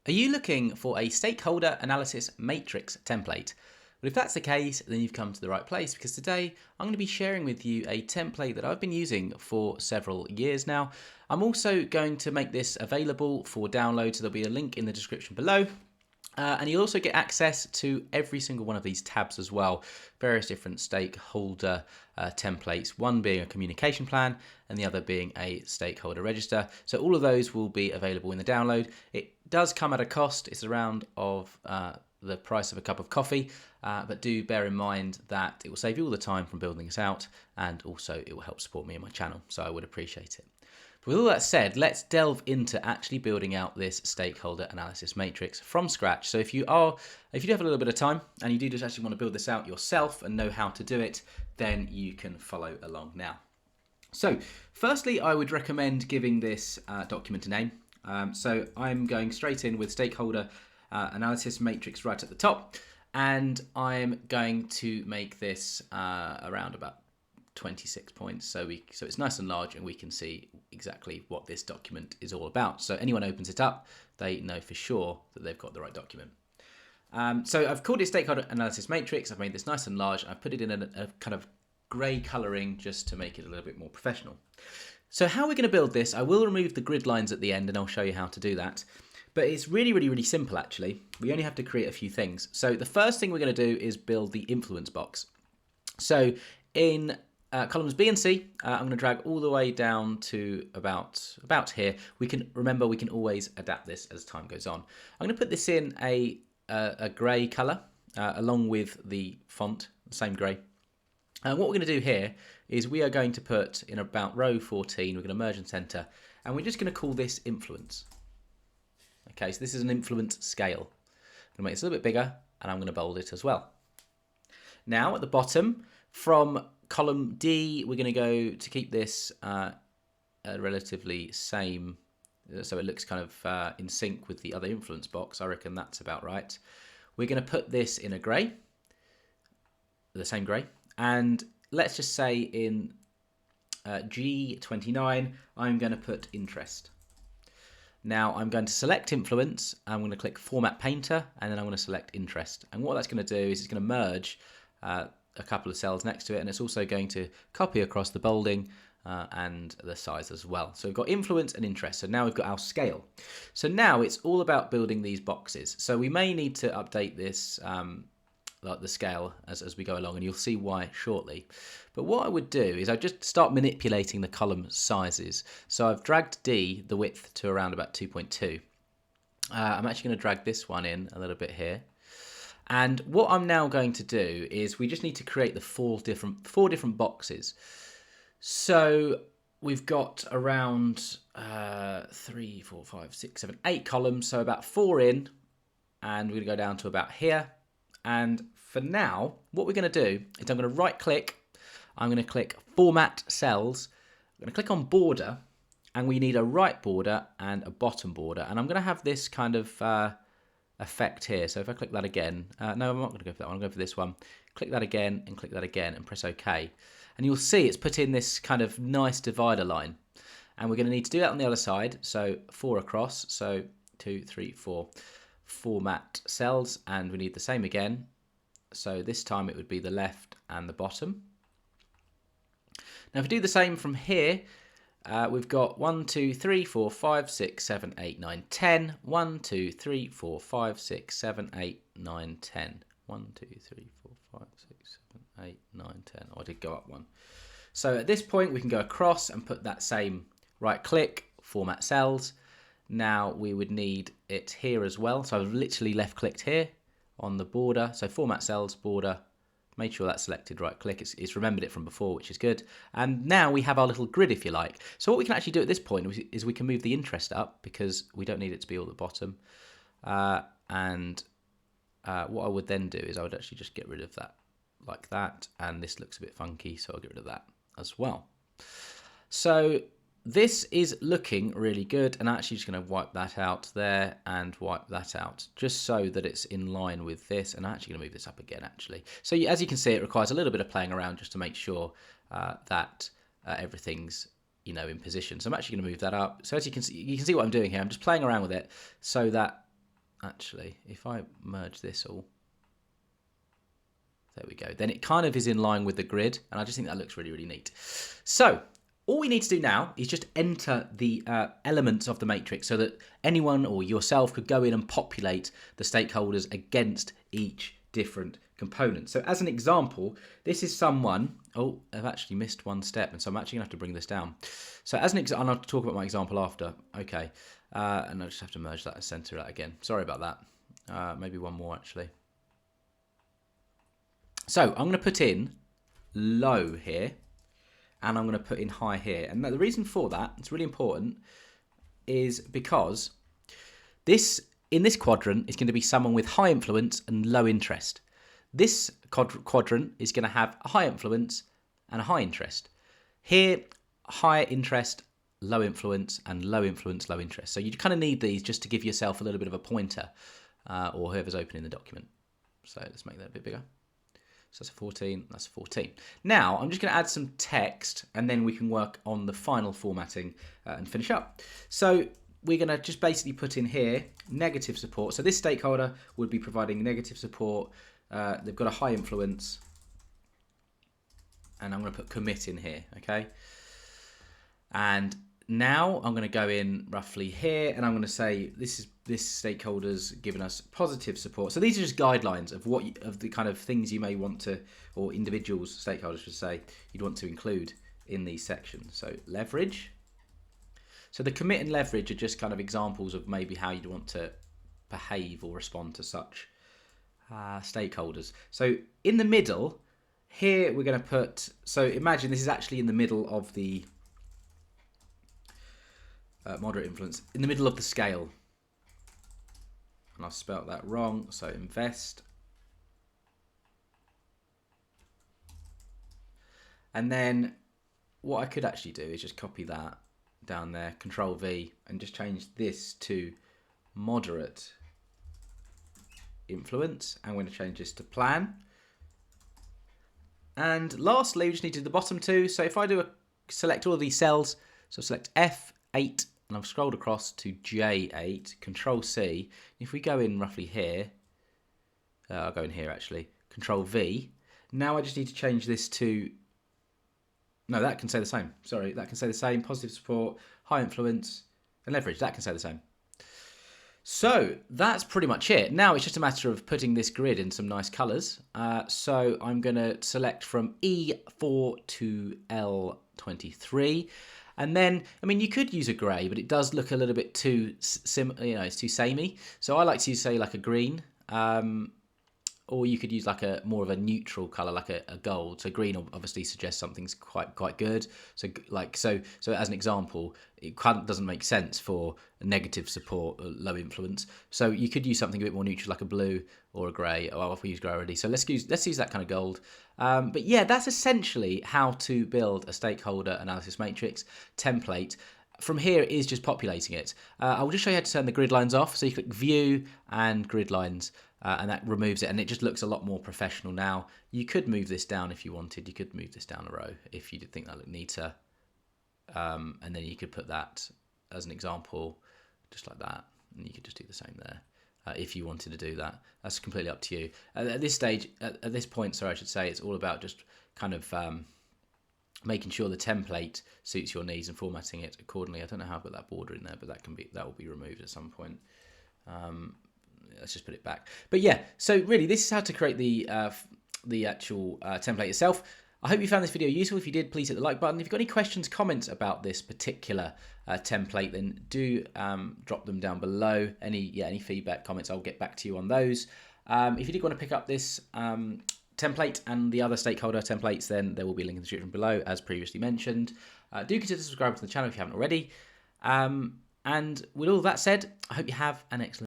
Are you looking for a stakeholder analysis matrix template? Well, if that's the case, then you've come to the right place, because today I'm going to be sharing with you a template that I've been using for several years now. I'm also going to make this available for download, so there'll be a link in the description below. And you'll also get access to every single one of these tabs as well, various different stakeholder templates, one being a communication plan and the other being a stakeholder register. So all of those will be available in the download. It does come at a cost. It's around of the price of a cup of coffee, but do bear in mind that it will save you all the time from building this out, and also it will help support me and my channel, so I would appreciate it. With all that said, let's delve into actually building out this stakeholder analysis matrix from scratch. So if you do have a little bit of time and you do just actually want to build this out yourself and know how to do it, then you can follow along now. So firstly, I would recommend giving this document a name. So I'm going straight in with stakeholder analysis matrix right at the top, and I'm going to make this around about 26 points, so it's nice and large and we can see exactly what this document is all about. So anyone opens it up, they know for sure that they've got the right document. So I've called it stakeholder analysis matrix. I've made this nice and large. I've put it in a kind of grey colouring just to make it a little bit more professional. So how we're going to build this, I will remove the grid lines at the end and I'll show you how to do that. But it's really simple actually. We only have to create a few things. So the first thing we're going to do is build the influence box. So in columns B and C, I'm going to drag all the way down to about here. We can always adapt this as time goes on. I'm going to put this in a grey colour along with the font, the same grey. And what we're going to do here is we are going to put in about row 14, we're going to merge and centre, and we're just going to call this influence. Okay, so this is an influence scale. I'm going to make this a little bit bigger, and I'm going to bold it as well. Now at the bottom, from column D, we're going to go to keep this relatively same, so it looks kind of in sync with the other influence box. I reckon that's about right. We're going to put this in a grey, the same grey, and let's just say in G29, I'm going to put interest. Now I'm going to select influence, I'm going to click Format Painter, and then I'm going to select interest. And what that's going to do is it's going to merge a couple of cells next to it, and it's also going to copy across the bolding and the size as well. So we've got influence and interest. So now we've got our scale. So now it's all about building these boxes. So we may need to update this, like the scale, as we go along, and you'll see why shortly. But what I would do is I'd just start manipulating the column sizes. So I've dragged D, the width, to around about 2.2. I'm actually going to drag this one in a little bit here. And what I'm now going to do is we just need to create the four different boxes. So we've got around 3, 4, 5, 6, 7, 8 columns. So about 4 in, and we're going to go down to about here. And for now, what we're going to do is I'm going to right click. I'm going to click Format Cells. I'm going to click on Border, and we need a right border and a bottom border. And I'm going to have this kind of effect here. So if I click that again, no, I'm not going to go for that one. I'll go for this one. Click that again and click that again and press OK. And you'll see it's put in this kind of nice divider line. And we're going to need to do that on the other side. So 4 across. So 2, 3, 4. Format cells, and we need the same again. So this time it would be the left and the bottom. Now if we do the same from here, we've got 1, 2, 3, 4, 5, 6, 7, 8, 9, 10. 1, 2, 3, 4, 5, 6, 7, 8, 9, 10. 1, 2, 3, 4, 5, 6, 7, 8, 9, 10. Oh, I did go up one. So at this point we can go across and put that same right click, Format Cells. Now we would need it here as well. So I've literally left clicked here on the border. So Format Cells, Border, made sure that's selected, right click. It's remembered it from before, which is good. And now we have our little grid, if you like. So what we can actually do at this point is we can move the interest up, because we don't need it to be all at the bottom. What I would then do is I would actually just get rid of that like that. And this looks a bit funky, so I'll get rid of that as well. So this is looking really good, and I'm actually just going to wipe that out there and wipe that out just so that it's in line with this. And I'm actually going to move this up again actually. So as you can see, it requires a little bit of playing around just to make sure that everything's in position. So I'm actually going to move that up. So as you can see what I'm doing here. I'm just playing around with it so that actually, if I merge this all, there we go. Then it kind of is in line with the grid, and I just think that looks really, really neat. So all we need to do now is just enter the elements of the matrix so that anyone or yourself could go in and populate the stakeholders against each different component. So as an example, this is someone, oh, I've actually missed one step, and so I'm actually going to have to bring this down. So as an example, and I'll talk about my example after, okay, and I just have to merge that and center that again. Sorry about that. Maybe one more actually. So I'm going to put in low here, and I'm going to put in high here. And the reason for that, it's really important, is because in this quadrant is going to be someone with high influence and low interest. This quadrant is going to have a high influence and a high interest. Here, high interest, low influence, and low influence, low interest. So you kind of need these just to give yourself a little bit of a pointer, or whoever's opening the document. So let's make that a bit bigger. So that's 14, that's 14. Now, I'm just going to add some text, and then we can work on the final formatting and finish up. So we're going to just basically put in here negative support. So this stakeholder would be providing negative support. They've got a high influence. And I'm going to put commit in here, okay? And now I'm going to go in roughly here, and I'm going to say this stakeholder's given us positive support. So these are just guidelines of of the kind of things you may want to, or individuals, stakeholders should say, you'd want to include in these sections. So leverage. So the commit and leverage are just kind of examples of maybe how you'd want to behave or respond to such stakeholders. So in the middle, here we're going to put, so imagine this is actually in the middle of the moderate influence, in the middle of the scale. And I've spelt that wrong, so invest. And then what I could actually do is just copy that down there, Control V, and just change this to moderate influence. I'm going to change this to plan. And lastly, we just need to do the bottom two. So if I do select all of these cells, so select F8, and I've scrolled across to J8, Control C. If we go in roughly here, I'll go in here actually, Control V. Now I just need to change this to, no, that can stay the same. Sorry, that can stay the same. Positive support, high influence, and leverage. That can stay the same. So that's pretty much it. Now it's just a matter of putting this grid in some nice colours. So I'm going to select from E4 to L23. And then, I mean, you could use a grey, but it does look a little bit too, it's too samey. So I like to use, say, like a green. Or you could use like a more of a neutral color, like a gold. So green obviously suggests something's quite good. So so as an example, it doesn't make sense for a negative support, or low influence. So you could use something a bit more neutral, like a blue or a grey. Oh, we use grey already. So let's use that kind of gold. But yeah, that's essentially how to build a stakeholder analysis matrix template. From here is just populating it. I'll just show you how to turn the grid lines off. So you click View and Grid Lines, and that removes it, and it just looks a lot more professional now. You could move this down if you wanted. You could move this down a row if you did think that looked neater. And then you could put that as an example, just like that, and you could just do the same there. If you wanted to do that, that's completely up to you. At this stage, at this point, sorry, I should say, it's all about just kind of making sure the template suits your needs and formatting it accordingly. I don't know how I've got that border in there, but that will be removed at some point. Let's just put it back. But yeah, so really, this is how to create the actual template itself. I hope you found this video useful. If you did, please hit the like button. If you've got any questions, comments about this particular template, then do drop them down below. Any feedback, comments, I'll get back to you on those. If you did want to pick up this template and the other stakeholder templates, then there will be a link in the description below, as previously mentioned. Do consider subscribing to the channel if you haven't already. And with all that said, I hope you have an excellent